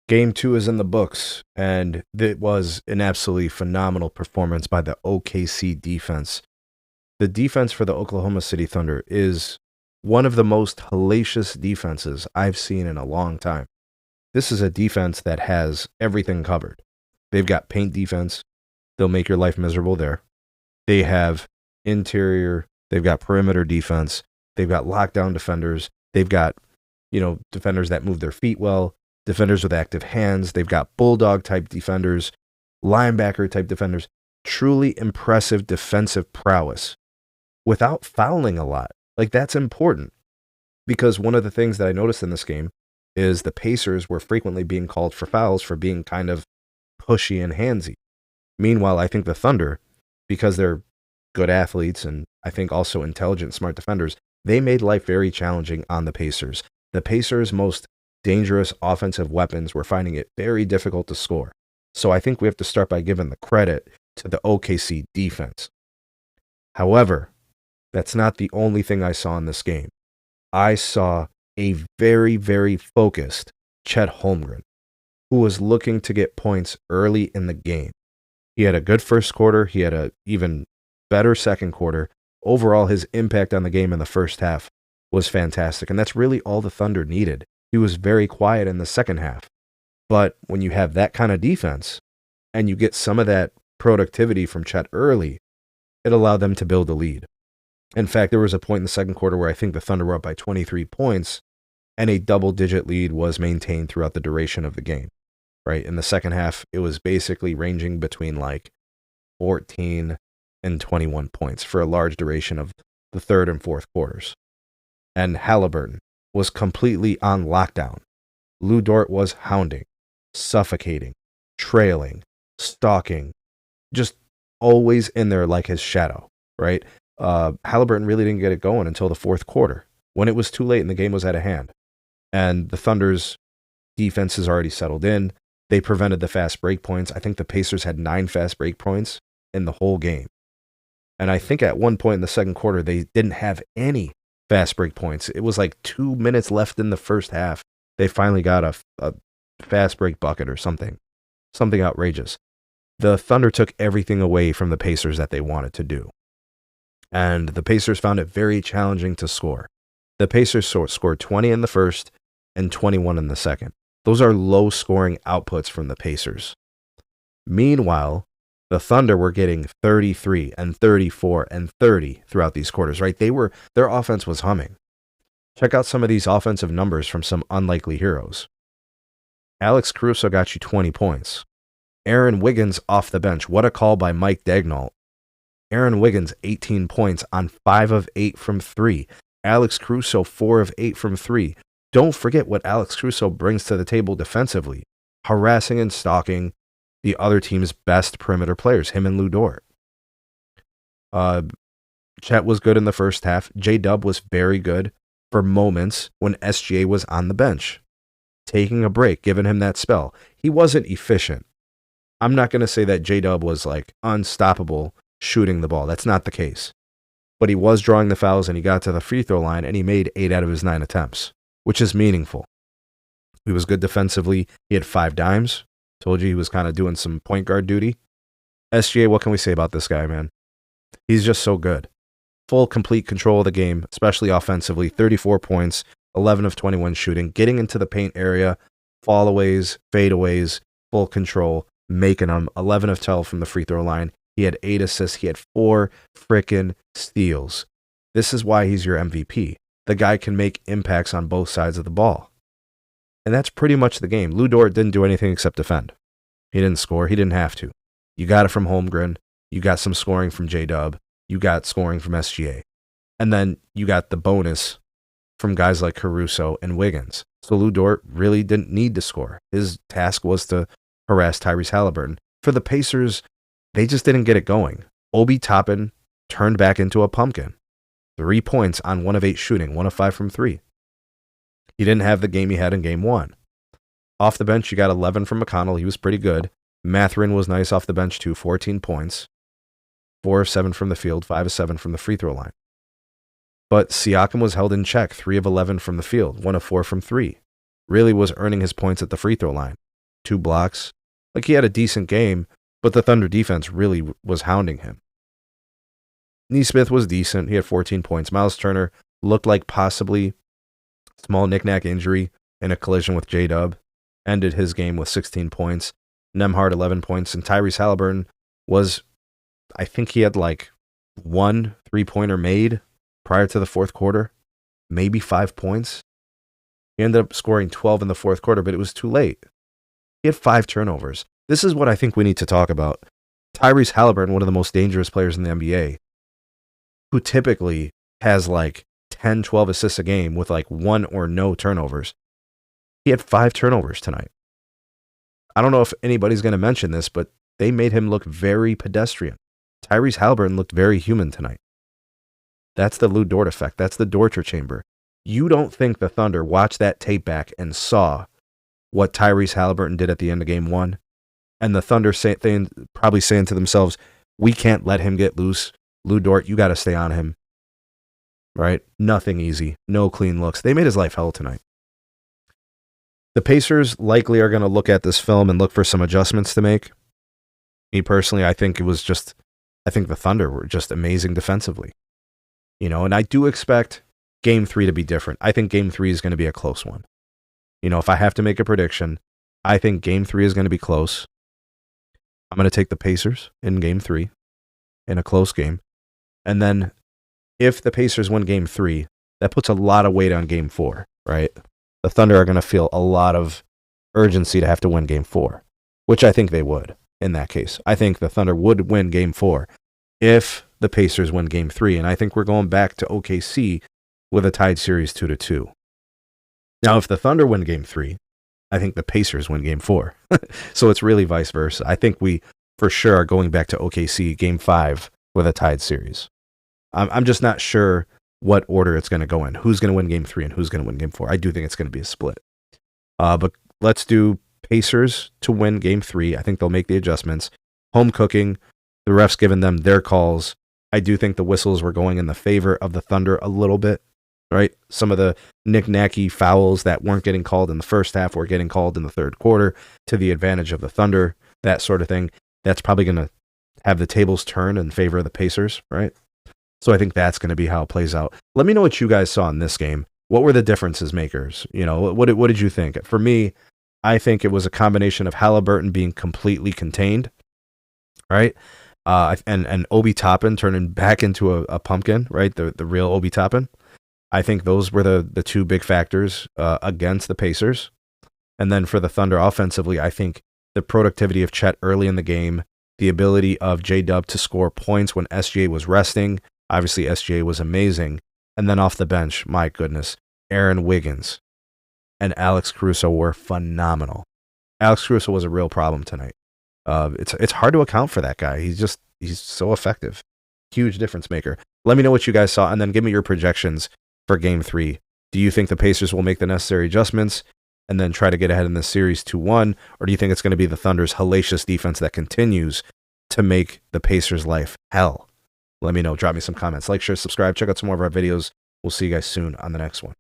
Game 2 is in the books, and it was an absolutely phenomenal performance by the OKC defense. The defense for the Oklahoma City Thunder is one of the most hellacious defenses I've seen in a long time. This is a defense that has everything covered. They've got paint defense. They'll make your life miserable there. They have interior. They've got perimeter defense. They've got lockdown defenders. They've got, defenders that move their feet well, defenders with active hands. They've got bulldog type defenders, linebacker type defenders. Truly impressive defensive prowess without fouling a lot. Like, that's important, because one of the things that I noticed in this game is the Pacers were frequently being called for fouls for being kind of pushy and handsy. Meanwhile, I think the Thunder, because they're good athletes and I think also intelligent, smart defenders, they made life very challenging on the Pacers. The Pacers' most dangerous offensive weapons were finding it very difficult to score. So I think we have to start by giving the credit to the OKC defense. However, that's not the only thing I saw in this game. I saw a very, very focused Chet Holmgren, who was looking to get points early in the game. He had a good first quarter. He had an even better second quarter. Overall, his impact on the game in the first half was fantastic, and that's really all the Thunder needed. He was very quiet in the second half. But when you have that kind of defense, and you get some of that productivity from Chet early, it allowed them to build a lead. In fact, there was a point in the second quarter where I think the Thunder were up by 23 points, and a double-digit lead was maintained throughout the duration of the game. Right? In the second half, it was basically ranging between like 14 and 21 points for a large duration of the third and fourth quarters. And Halliburton was completely on lockdown. Lou Dort was hounding, suffocating, trailing, stalking, just always in there like his shadow, right? Halliburton really didn't get it going until the fourth quarter, when it was too late and the game was out of hand. And the Thunder's defense is already settled in. They prevented the fast break points. I think the Pacers had 9 fast break points in the whole game. And I think at one point in the second quarter, they didn't have any fast break points. It was like 2 minutes left in the first half. They finally got a fast break bucket or something outrageous. The Thunder took everything away from the Pacers that they wanted to do. And the Pacers found it very challenging to score. The Pacers scored 20 in the first and 21 in the second. Those are low-scoring outputs from the Pacers. Meanwhile, the Thunder were getting 33 and 34 and 30 throughout these quarters, right? Their offense was humming. Check out some of these offensive numbers from some unlikely heroes. Alex Caruso got you 20 points. Aaron Wiggins off the bench. What a call by Mike Daignault. Aaron Wiggins, 18 points on 5 of 8 from 3. Alex Caruso, 4 of 8 from 3. Don't forget what Alex Caruso brings to the table defensively, harassing and stalking the other team's best perimeter players, him and Lou Dort. Chet was good in the first half. J-Dub was very good for moments when SGA was on the bench, taking a break, giving him that spell. He wasn't efficient. I'm not going to say that J-Dub was like unstoppable shooting the ball. That's not the case. But he was drawing the fouls, and he got to the free throw line, and he made 8 out of his 9 attempts, which is meaningful. He was good defensively. He had 5 dimes. Told you he was kind of doing some point guard duty. SGA, what can we say about this guy, man? He's just so good. Full, complete control of the game, especially offensively. 34 points, 11 of 21 shooting, getting into the paint area, fallaways, fadeaways, full control, making them. 11 of 12 from the free throw line. He had 8 assists. He had 4 frickin' steals. This is why he's your MVP. The guy can make impacts on both sides of the ball. And that's pretty much the game. Lou Dort didn't do anything except defend. He didn't score. He didn't have to. You got it from Holmgren. You got some scoring from J-Dub. You got scoring from SGA. And then you got the bonus from guys like Caruso and Wiggins. So Lou Dort really didn't need to score. His task was to harass Tyrese Halliburton. For the Pacers, they just didn't get it going. Obi Toppin turned back into a pumpkin. 3 points on 1 of 8 shooting, 1 of 5 from 3. He didn't have the game he had in game 1. Off the bench, you got 11 from McConnell. He was pretty good. Mathurin was nice off the bench too, 14 points. 4 of 7 from the field, 5 of 7 from the free throw line. But Siakam was held in check, 3 of 11 from the field, 1 of 4 from 3. Really was earning his points at the free throw line. 2 blocks. Like, he had a decent game, but the Thunder defense really was hounding him. Nesmith was decent. He had 14 points. Miles Turner looked like possibly small knick-knack injury in a collision with J-Dub. Ended his game with 16 points. Nembhard, 11 points. And Tyrese Halliburton was, I think he had like 1 3-pointer made prior to the fourth quarter. Maybe 5 points. He ended up scoring 12 in the fourth quarter, but it was too late. He had 5 turnovers. This is what I think we need to talk about. Tyrese Halliburton, one of the most dangerous players in the NBA, who typically has like 10, 12 assists a game with like 1 or no turnovers. He had 5 turnovers tonight. I don't know if anybody's going to mention this, but they made him look very pedestrian. Tyrese Halliburton looked very human tonight. That's the Lou Dort effect. That's the torture chamber. You don't think the Thunder watched that tape back and saw what Tyrese Halliburton did at the end of game 1? And the Thunder probably saying to themselves, we can't let him get loose. Lou Dort, you got to stay on him. Right? Nothing easy. No clean looks. They made his life hell tonight. The Pacers likely are going to look at this film and look for some adjustments to make. Me personally, I think the Thunder were just amazing defensively. You know, and I do expect Game 3 to be different. I think Game 3 is going to be a close one. You know, if I have to make a prediction, I think Game 3 is going to be close. I'm going to take the Pacers in Game 3 in a close game. And then if the Pacers win Game 3, that puts a lot of weight on Game 4, right? The Thunder are going to feel a lot of urgency to have to win Game 4, which I think they would in that case. I think the Thunder would win Game 4 if the Pacers win Game 3, and I think we're going back to OKC with a tied series 2-2. Now, if the Thunder win Game 3, I think the Pacers win Game 4. So it's really vice versa. I think we, for sure, are going back to OKC Game 5 with a tied series. I'm just not sure what order it's going to go in. Who's going to win Game 3 and who's going to win Game 4? I do think it's going to be a split. But let's do Pacers to win Game 3. I think they'll make the adjustments. Home cooking. The refs giving them their calls. I do think the whistles were going in the favor of the Thunder a little bit, right? Some of the knick-knacky fouls that weren't getting called in the first half were getting called in the third quarter to the advantage of the Thunder, that sort of thing. That's probably going to have the tables turn in favor of the Pacers, right? So I think that's going to be how it plays out. Let me know what you guys saw in this game. What were the differences makers? You know, what did you think? For me, I think it was a combination of Halliburton being completely contained, right? And Obi Toppin turning back into a pumpkin, right? The real Obi Toppin. I think those were the two big factors against the Pacers. And then for the Thunder offensively, I think the productivity of Chet early in the game, the ability of J-Dub to score points when SGA was resting. Obviously, SGA was amazing. And then off the bench, my goodness, Aaron Wiggins and Alex Caruso were phenomenal. Alex Caruso was a real problem tonight. It's hard to account for that guy. He's so effective. Huge difference maker. Let me know what you guys saw, and then give me your projections for Game 3. Do you think the Pacers will make the necessary adjustments and then try to get ahead in the series 2-1, or do you think it's going to be the Thunder's hellacious defense that continues to make the Pacers' life hell? Let me know. Drop me some comments. Like, share, subscribe. Check out some more of our videos. We'll see you guys soon on the next one.